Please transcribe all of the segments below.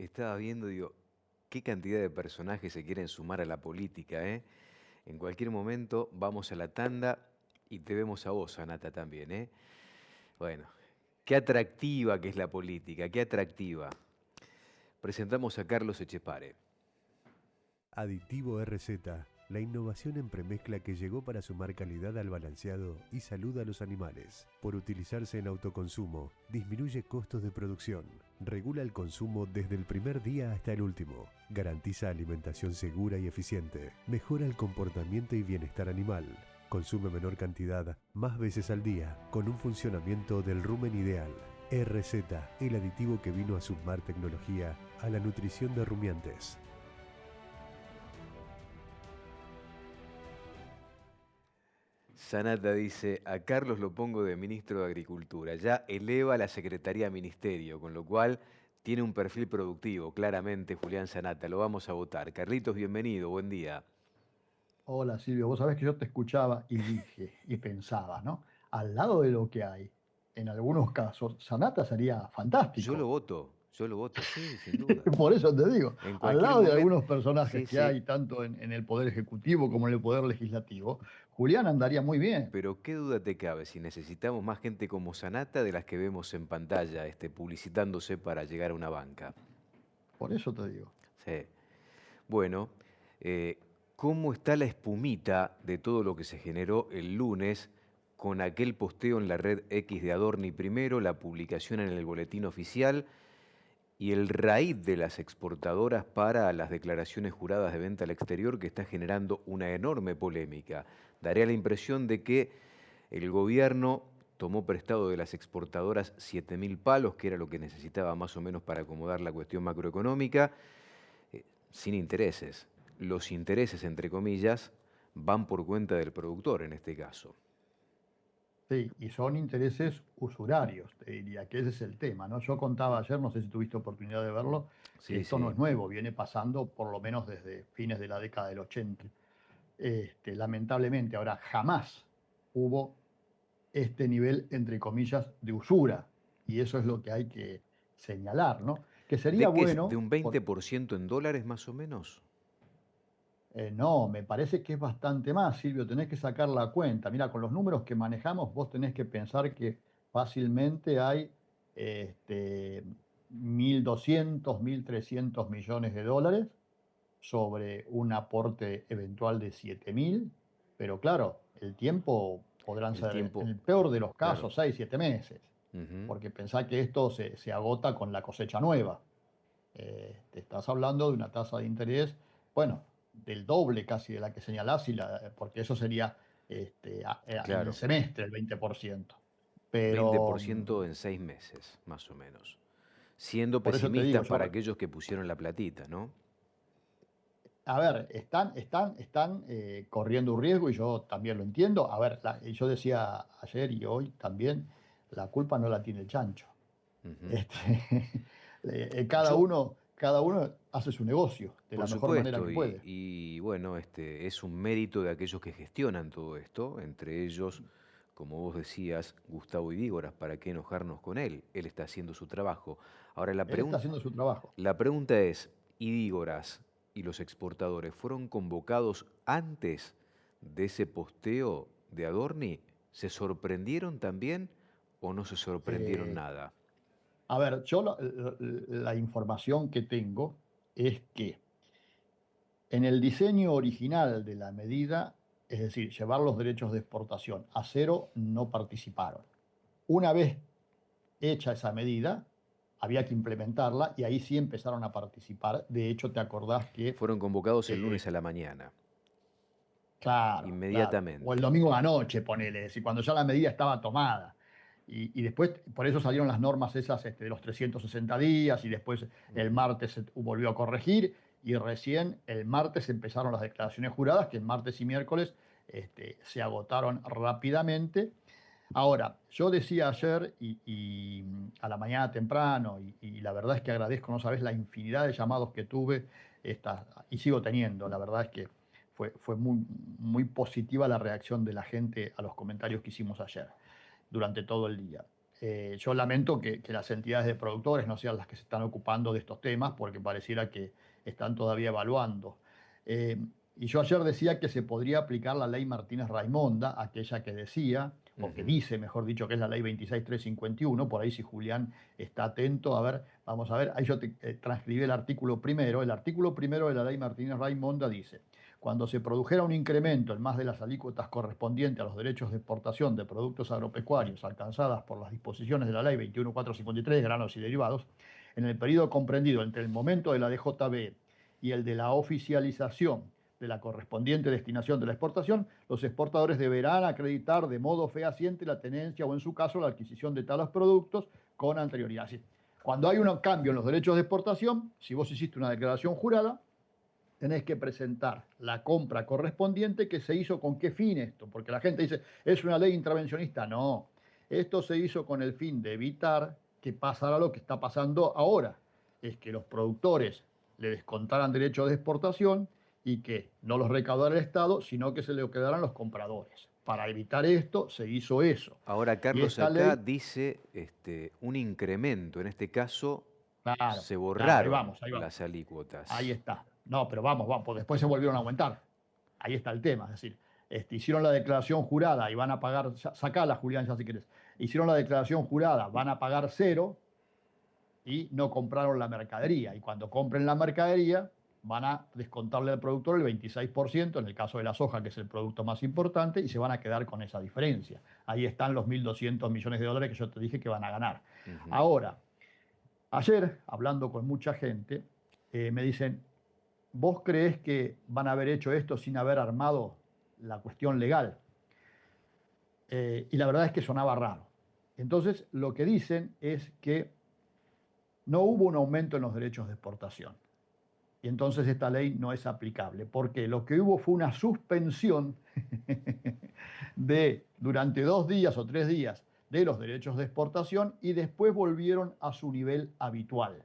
Estaba viendo, digo, qué cantidad de personajes se quieren sumar a la política, ¿eh? En cualquier momento vamos a la tanda y te vemos a vos, Anata, también, ¿eh? Bueno, qué atractiva que es la política, qué atractiva. Presentamos a Carlos Echepare. Aditivo RZ, la innovación en premezcla que llegó para sumar calidad al balanceado y salud a los animales. Por utilizarse en autoconsumo, disminuye costos de producción, regula el consumo desde el primer día hasta el último, garantiza alimentación segura y eficiente, mejora el comportamiento y bienestar animal, consume menor cantidad más veces al día, con un funcionamiento del rumen ideal. RZ, el aditivo que vino a sumar tecnología a la nutrición de rumiantes. Sanata dice, a Carlos lo pongo de ministro de Agricultura. Ya eleva la Secretaría a Ministerio, con lo cual tiene un perfil productivo, claramente, Julián Sanata. Lo vamos a votar. Carlitos, bienvenido, buen día. Hola Silvio, vos sabés que yo te escuchaba y dije y pensaba, ¿no? Al lado de lo que hay, en algunos casos, Sanata sería fantástico. Yo lo voto, sí, sin duda. Por eso te digo, En al cualquier lado de momento, algunos personajes sí, que sí, hay tanto en el Poder Ejecutivo como en el Poder Legislativo, Julián andaría muy bien. pero qué duda te cabe si necesitamos más gente como Sanata de las que vemos en pantalla, publicitándose para llegar a una banca. Por eso te digo. Sí. Bueno, eh, ¿cómo está la espumita de todo lo que se generó el lunes con aquel posteo en la red X de Adorni primero, la publicación en el boletín oficial y el raíz de las exportadoras para las declaraciones juradas de venta al exterior que está generando una enorme polémica? Daría la impresión de que el gobierno tomó prestado de las exportadoras 7.000 palos, que era lo que necesitaba más o menos para acomodar la cuestión macroeconómica, sin intereses. Los intereses, entre comillas, van por cuenta del productor en este caso. Sí, y son intereses usurarios, te diría, que ese es el tema, ¿no? Yo contaba ayer, no sé si tuviste oportunidad de verlo, que Sí, esto no sí. es nuevo, viene pasando por lo menos desde fines de la década del 80. Lamentablemente, ahora jamás hubo este nivel, entre comillas, de usura, y eso es lo que hay que señalar, ¿no? Que sería ¿De qué es? ¿De bueno, un 20% en dólares más o menos? no, me parece que es bastante más, Silvio, tenés que sacar la cuenta. Mira, con los números que manejamos, vos tenés que pensar que fácilmente hay este, 1.200, 1.300 millones de dólares sobre un aporte eventual de 7.000, pero claro, el tiempo podrán El ser, en tiempo, el peor de los claro. casos, 6, 7 meses, Ujú. porque pensá que esto se agota con la cosecha nueva. Te estás hablando de una tasa de interés, bueno, del doble casi de la que señalás, porque eso sería en el Claro, semestre el 20%. Pero 20% en 6 meses, más o menos. Siendo por eso te digo, pesimistas para yo, aquellos que pusieron la platita, ¿no? a ver, están corriendo un riesgo y yo también lo entiendo. A ver, y yo decía ayer y hoy también, la culpa no la tiene el chancho. Ujú. Este, cada Yo, uno, cada uno hace su negocio de por la mejor manera supuesto, que y, puede. y bueno, es un mérito de aquellos que gestionan todo esto, entre ellos, como vos decías, Gustavo Idígoras, ¿para qué enojarnos con él? Él está haciendo su trabajo. Ahora, Él está haciendo su trabajo. la pregunta es, ¿Idígoras y los exportadores fueron convocados antes de ese posteo de Adorni? ¿Se sorprendieron también o no se sorprendieron Eh, nada? a ver, yo la información que tengo es que en el diseño original de la medida, es decir, llevar los derechos de exportación a cero, no participaron. Una vez hecha esa medida, había que implementarla y ahí sí empezaron a participar. De hecho, te acordás que, Fueron convocados el lunes eh, a la mañana, claro, claro, o el inmediatamente. domingo a la noche, ponele, es decir, cuando ya la medida estaba tomada. Y después, por eso salieron las normas esas de los 360 días y después el Ujú. martes se volvió a corregir y recién el martes empezaron las declaraciones juradas, que el martes y miércoles se agotaron rápidamente. Ahora, yo decía ayer a la mañana temprano, y la verdad es que agradezco, no sabes, la infinidad de llamados que tuve y sigo teniendo. La verdad es que fue muy, muy positiva la reacción de la gente a los comentarios que hicimos ayer, durante todo el día. Yo lamento que las entidades de productores no sean las que se están ocupando de estos temas, porque pareciera que están todavía evaluando. Eh, y yo ayer decía que se podría aplicar la ley Martínez Raimonda, aquella que decía, o que Ujú. dice, mejor dicho, que es la ley 26351. Por ahí, si Julián está atento, a ver, vamos a ver, ahí yo te transcribí el artículo primero. El artículo primero de la ley Martínez Raimonda dice: cuando se produjera un incremento en más de las alícuotas correspondientes a los derechos de exportación de productos agropecuarios alcanzadas por las disposiciones de la Ley 21453, granos y derivados, en el periodo comprendido entre el momento de la DJB y el de la oficialización de la correspondiente destinación de la exportación, los exportadores deberán acreditar de modo fehaciente la tenencia o, en su caso, la adquisición de tales productos con anterioridad. Así, cuando hay un cambio en los derechos de exportación, si vos hiciste una declaración jurada, tenés que presentar la compra correspondiente, que se hizo con qué fin esto, porque la gente dice, es una ley intervencionista. No, esto se hizo con el fin de evitar que pasara lo que está pasando ahora, es que los productores le descontaran derechos de exportación y que no los recaudara el Estado, sino que se le quedaran los compradores. Para evitar esto se hizo eso. Ahora, Y Carlos, esta acá ley, dice un incremento. En este caso, claro, se claro, ahí borraron vamos, ahí vamos. las Ahí alícuotas. está. No, pero vamos, vamos, pues después se volvieron a aumentar. Ahí está el tema. Es decir, hicieron la declaración jurada y van a pagar, sacala, Julián, ya si querés. Hicieron la declaración jurada, van a pagar cero y no compraron la mercadería. Y cuando compren la mercadería, van a descontarle al productor el 26%, en el caso de la soja, que es el producto más importante, y se van a quedar con esa diferencia. Ahí están los 1.200 millones de dólares que yo te dije que van a ganar. Ujú. Ahora, ayer, hablando con mucha gente, me dicen, ¿vos creés que van a haber hecho esto sin haber armado la cuestión legal? Y la verdad es que sonaba raro. Entonces, lo que dicen es que no hubo un aumento en los derechos de exportación. Y entonces esta ley no es aplicable, porque lo que hubo fue una suspensión de durante 2 días o 3 días de los derechos de exportación, y después volvieron a su nivel habitual.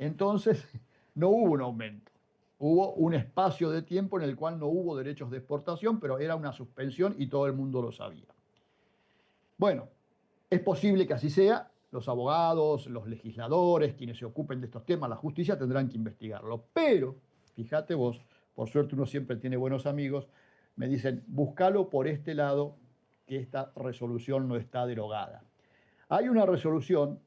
Entonces, no hubo un aumento. Hubo un espacio de tiempo en el cual no hubo derechos de exportación, pero era una suspensión y todo el mundo lo sabía. Bueno, es posible que así sea. Los abogados, los legisladores, quienes se ocupen de estos temas, la justicia, tendrán que investigarlo. Pero, fíjate vos, por suerte uno siempre tiene buenos amigos, me dicen, búscalo por este lado, que esta resolución no está derogada. Hay una resolución,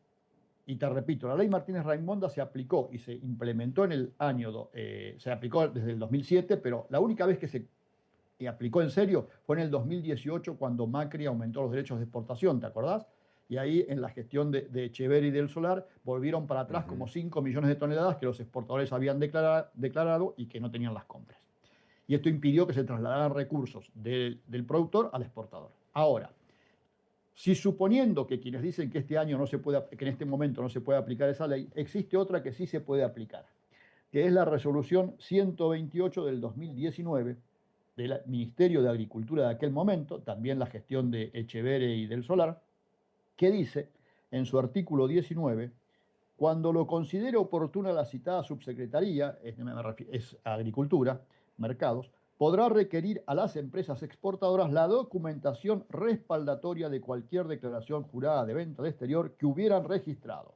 y te repito, la ley Martínez Raimonda se aplicó y se implementó en el año, se aplicó desde el 2007, pero la única vez que se aplicó en serio fue en el 2018, cuando Macri aumentó los derechos de exportación, ¿te acordás? Y ahí, en la gestión de Echeverri y del Solar, volvieron para atrás como Ujú. 5 millones de toneladas que los exportadores habían declarado y que no tenían las compras. Y esto impidió que se trasladaran recursos del productor al exportador. Ahora, si suponiendo que quienes dicen que este año no se puede, que en este momento no se puede aplicar esa ley, existe otra que sí se puede aplicar, que es la resolución 128 del 2019 del Ministerio de Agricultura de aquel momento, también la gestión de Echeverre y del Solar, que dice en su artículo 19: cuando lo considere oportuna la citada subsecretaría, es Agricultura, Mercados, podrá requerir a las empresas exportadoras la documentación respaldatoria de cualquier declaración jurada de venta de exterior que hubieran registrado,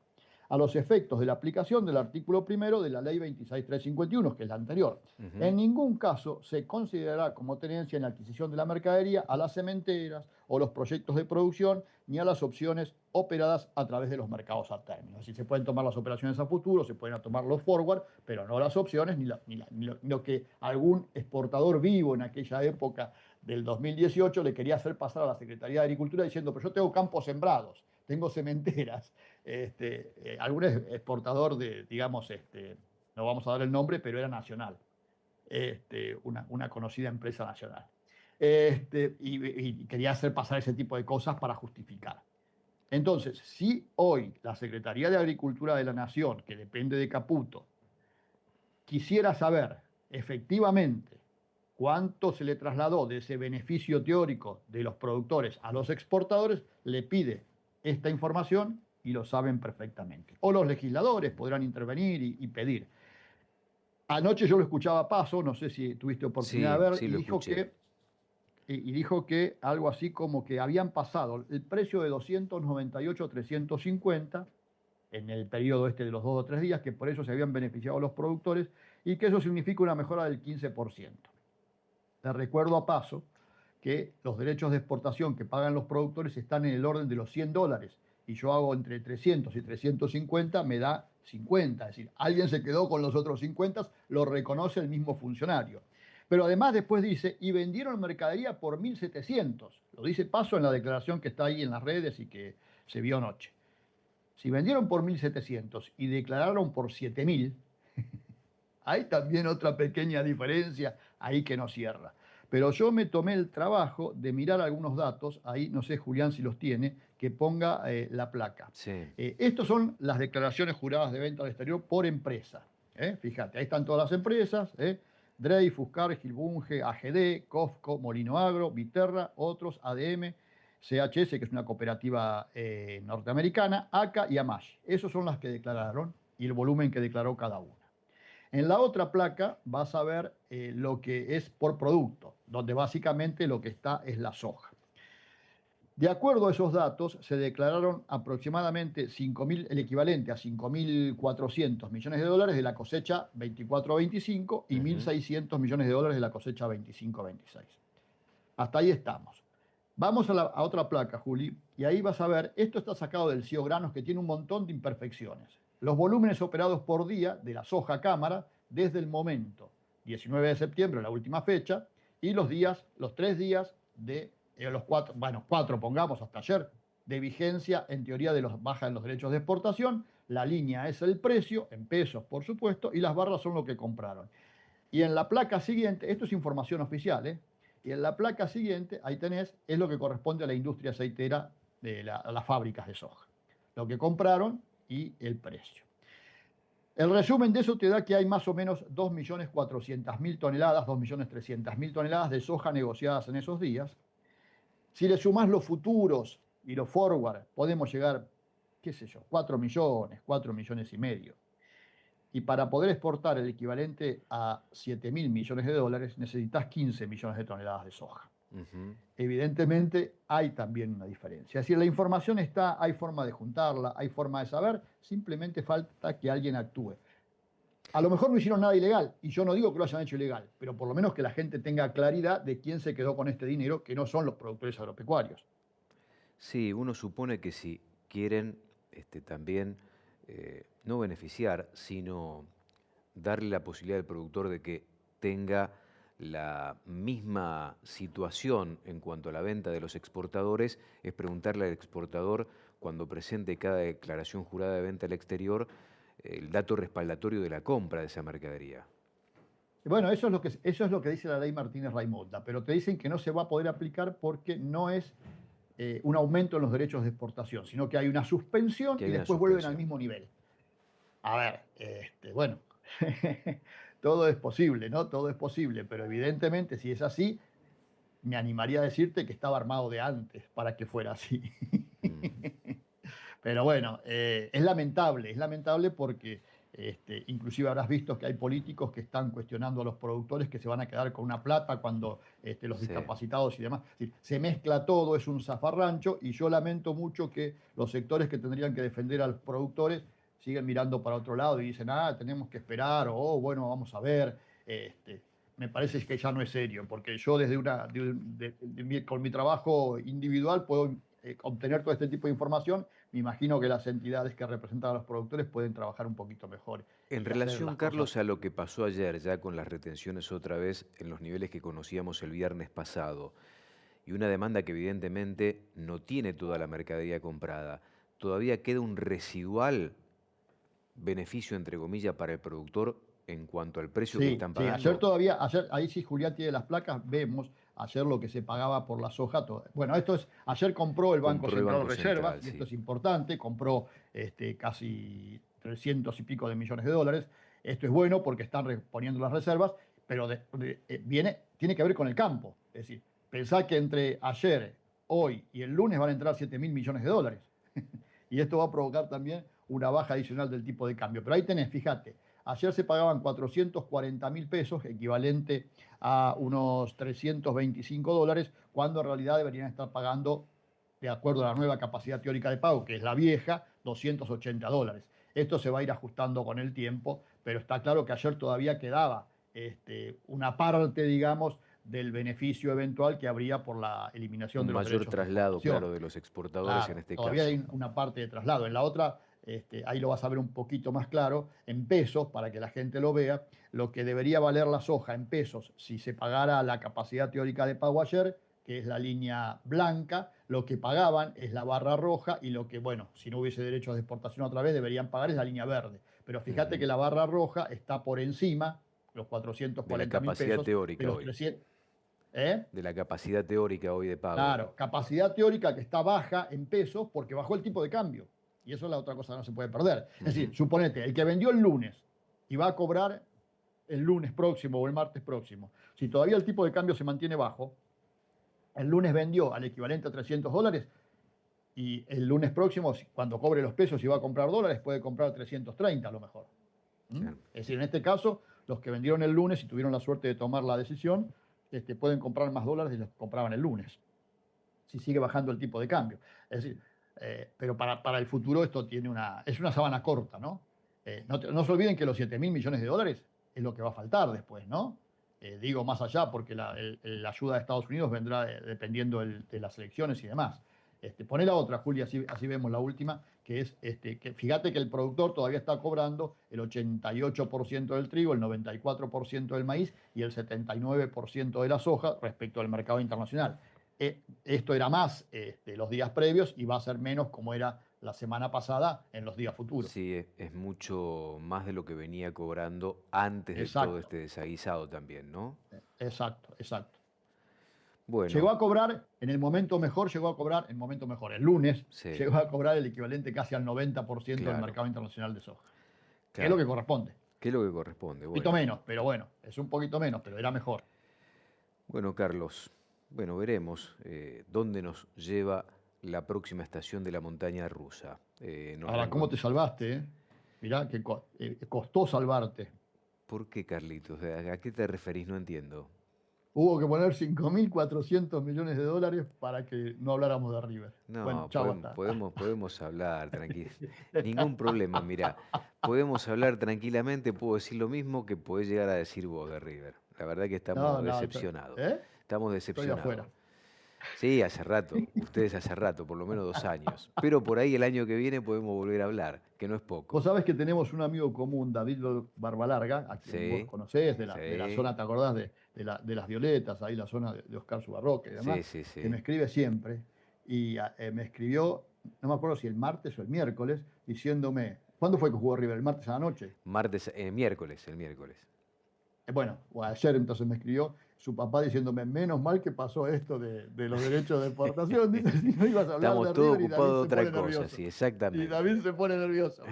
a los efectos de la aplicación del artículo primero de la ley 26351, que es la anterior. Ujú. En ningún caso se considerará como tenencia en la adquisición de la mercadería a las cementeras o los proyectos de producción, ni a las opciones operadas a través de los mercados a término. Así, se pueden tomar las operaciones a futuro, se pueden tomar los forward, pero no las opciones ni lo que algún exportador vivo en aquella época del 2018 le quería hacer pasar a la Secretaría de Agricultura diciendo, pero yo tengo campos sembrados, tengo cementeras. Algún exportador de, digamos, no vamos a dar el nombre, pero era nacional, una conocida empresa nacional. Y quería hacer pasar ese tipo de cosas para justificar. Entonces, si hoy la Secretaría de Agricultura de la Nación, que depende de Caputo, quisiera saber efectivamente cuánto se le trasladó de ese beneficio teórico de los productores a los exportadores, le pide esta información y lo saben perfectamente. O los legisladores podrán intervenir y pedir. Anoche yo lo escuchaba a Paso, no sé si tuviste oportunidad de Sí, ver, sí y lo dijo escuché. que y dijo que algo así como que habían pasado el precio de 298 a 350 en el periodo este de los 2 o 3 días, que por eso se habían beneficiado los productores y que eso significa una mejora del 15%. Te recuerdo a paso que los derechos de exportación que pagan los productores están en el orden de los $100 y yo hago entre 300 y 350, me da 50. Es decir, alguien se quedó con los otros 50, lo reconoce el mismo funcionario. Pero además después dice, y vendieron mercadería por 1.700. Lo dice paso en la declaración que está ahí en las redes y que se vio anoche. Si vendieron por 1.700 y declararon por 7.000, hay también otra pequeña diferencia ahí que no cierra. Pero yo me tomé el trabajo de mirar algunos datos, ahí no sé Julián si los tiene, que ponga la placa. Sí. Estos son las declaraciones juradas de venta al exterior por empresa. Fíjate, ahí están todas las empresas. Dreyfus, Cargill, Bunge, AGD, Cofco, Molino Agro, Viterra, otros, ADM, CHS, que es una cooperativa norteamericana, ACA y AMASH. Esos son las que declararon y el volumen que declaró cada una. En la otra placa vas a ver lo que es por producto, donde básicamente lo que está es la soja. De acuerdo a esos datos, se declararon aproximadamente 5.000, el equivalente a 5.400 millones de dólares de la cosecha 24-25 y 1.600 millones de dólares de la cosecha 25-26. Hasta ahí estamos. Vamos a otra placa, Juli, y ahí vas a ver, esto está sacado del CIO Granos, que tiene un montón de imperfecciones. Los volúmenes operados por día de la soja cámara desde el momento 19 de septiembre, la última fecha, y los 3 días de los 4 pongamos hasta ayer, de vigencia en teoría de los baja en los derechos de exportación. La línea es el precio, en pesos por supuesto, y las barras son lo que compraron. Y en la placa siguiente, esto es información oficial, y en la placa siguiente, ahí tenés, es lo que corresponde a la industria aceitera a las fábricas de soja. Lo que compraron y el precio. El resumen de eso te da que hay más o menos 2.400.000 toneladas, 2.300.000 toneladas de soja negociadas en esos días. Si le sumás los futuros y los forward, podemos llegar, qué sé yo, 4 millones, 4 millones y medio. Y para poder exportar el equivalente a 7.000 millones de dólares, necesitas 15 millones de toneladas de soja. Evidentemente hay también una diferencia. Es decir, la información está, hay forma de juntarla, hay forma de saber, simplemente falta que alguien actúe. A lo mejor no hicieron nada ilegal, y yo no digo que lo hayan hecho ilegal, pero por lo menos que la gente tenga claridad de quién se quedó con este dinero, que no son los productores agropecuarios. Sí, uno supone que si quieren también no beneficiar, sino darle la posibilidad al productor de que tenga la misma situación en cuanto a la venta de los exportadores, es preguntarle al exportador cuando presente cada declaración jurada de venta al exterior el dato respaldatorio de la compra de esa mercadería. Bueno, eso es lo que dice la ley Martínez Raimonda, pero te dicen que no se va a poder aplicar porque no es un aumento en los derechos de exportación, sino que hay una suspensión y después vuelven al mismo nivel. A ver, bueno, todo es posible, ¿no? Todo es posible, pero evidentemente si es así, me animaría a decirte que estaba armado de antes para que fuera así. Pero bueno, es lamentable porque inclusive habrás visto que hay políticos que están cuestionando a los productores que se van a quedar con una plata cuando los discapacitados y demás. Es decir, se mezcla todo, es un zafarrancho y yo lamento mucho que los sectores que tendrían que defender a los productores siguen mirando para otro lado y dicen, tenemos que esperar, o bueno, vamos a ver. Me parece que ya no es serio, porque yo desde con mi trabajo individual puedo obtener todo este tipo de información. Me imagino que las entidades que representan a los productores pueden trabajar un poquito mejor. En relación, Carlos, a lo que pasó ayer ya con las retenciones otra vez en los niveles que conocíamos el viernes pasado, y una demanda que evidentemente no tiene toda la mercadería comprada, ¿todavía queda un residual beneficio, entre comillas, para el productor en cuanto al precio que están pagando? Sí, ayer, ahí sí Julián tiene las placas, vemos ayer lo que se pagaba por la soja. Bueno, ayer compró el Banco Central Reservas, y esto es importante, compró casi 300 y pico de millones de dólares. Esto es bueno porque están reponiendo las reservas, pero tiene que ver con el campo. Es decir, pensá que entre ayer, hoy y el lunes van a entrar 7.000 millones de dólares. Y esto va a provocar también una baja adicional del tipo de cambio. Pero ahí tenés, fíjate, ayer se pagaban 440.000 pesos, equivalente a unos $325, cuando en realidad deberían estar pagando, de acuerdo a la nueva capacidad teórica de pago, que es la vieja, $280. Esto se va a ir ajustando con el tiempo, pero está claro que ayer todavía quedaba una parte, digamos, del beneficio eventual que habría por la eliminación Un de los mayor derechos de traslado, exportación. claro, de los exportadores en Claro, este todavía caso. hay una parte de traslado. En la otra, ahí lo vas a ver un poquito más claro, en pesos, para que la gente lo vea, lo que debería valer la soja en pesos si se pagara la capacidad teórica de pago ayer, que es la línea blanca, lo que pagaban es la barra roja y lo que, bueno, si no hubiese derechos de exportación otra vez, deberían pagar es la línea verde. Pero fíjate que Ujú. la barra roja está por encima, los De la 440.000 capacidad pesos, de teórica los hoy. 300. ¿Eh? De la capacidad teórica hoy de pago. Claro, capacidad teórica que está baja en pesos porque bajó el tipo de cambio. Y eso es la otra cosa que no se puede perder. Es decir, Ujú. suponete, el que vendió el lunes y va a cobrar el lunes próximo o el martes próximo, si todavía el tipo de cambio se mantiene bajo, el lunes vendió al equivalente a $300 y el lunes próximo, cuando cobre los pesos y va a comprar dólares, puede comprar 330 a lo mejor. ¿Mm? Claro. Es decir, en este caso, los que vendieron el lunes y tuvieron la suerte de tomar la decisión, pueden comprar más dólares de los que compraban el lunes si sigue bajando el tipo de cambio. Es decir, pero para el futuro esto es una sábana corta, ¿no? No se olviden que los 7.000 millones de dólares es lo que va a faltar después, ¿no? Digo más allá porque la ayuda de Estados Unidos vendrá dependiendo de las elecciones y demás. Poné la otra, Julia, así vemos la última, que es que fíjate que el productor todavía está cobrando el 88% del trigo, el 94% del maíz y el 79% de la soja respecto al mercado internacional. Esto era más los días previos y va a ser menos como era la semana pasada en los días futuros. Sí, es mucho más de lo que venía cobrando antes de todo Exacto, este desaguisado también, ¿no? exacto, exacto. Llegó Bueno, a cobrar en el momento mejor, el lunes, sí, llegó a cobrar el equivalente casi al 90% del claro, mercado internacional de soja, que es lo claro. que corresponde. ¿Qué es lo que corresponde? Un poquito Bueno, menos, pero bueno, es un poquito menos, pero era mejor. bueno, Carlos, bueno, veremos dónde nos lleva la próxima estación de la montaña rusa. Nos Ahora, ¿cómo reencontramos. te salvaste? Mirá que costó salvarte. ¿Por qué, Carlitos? ¿A qué te referís? No entiendo. Hubo que poner 5.400 millones de dólares para que no habláramos de River. Bueno, No, chau, hasta. podemos hablar tranquilo. Ningún problema, mira. Podemos hablar tranquilamente, puedo decir lo mismo que podés llegar a decir vos de River. La verdad que No, estamos no, decepcionados. ¿eh? Estamos Estoy decepcionados. afuera. Sí, hace rato, ustedes hace rato, por lo menos 2 años. Pero por ahí el año que viene podemos volver a hablar, que no es Vos poco. sabés que tenemos un amigo común, David Barbalarga, a quien vos Sí, conocés de la sí, zona, ¿te acordás? De las Violetas, ahí la zona de Oscar Subarroque y demás, sí, sí, que sí. me escribe siempre. Y me escribió, no me acuerdo si el martes o el miércoles, diciéndome, ¿cuándo fue que jugó River? ¿El martes a la noche? Martes, miércoles, el miércoles. Bueno, o ayer entonces me escribió su papá diciéndome, menos mal que pasó esto de los derechos de exportación, dice, si no ibas a hablar Estamos de todos River y David ocupados de se otra pone cosa, nervioso. sí, Y exactamente. David se pone nervioso.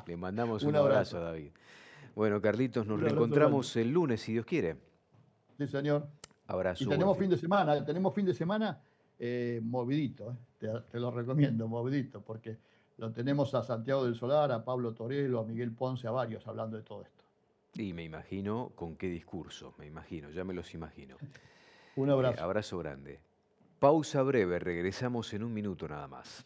Le mandamos Un un abrazo a abrazo, David. Bueno, Carlitos, nos un abrazo grande. reencontramos el lunes, si Dios quiere. Sí, señor. Y Abrazo, buen tenemos fin. fin de semana movidito, te lo recomiendo, movidito, porque lo tenemos a Santiago del Solar, a Pablo Torello, a Miguel Ponce, a varios hablando de todo esto. Y me imagino con qué discurso, me imagino, ya me los imagino. Un abrazo. Abrazo grande. Pausa breve, regresamos en un minuto nada más.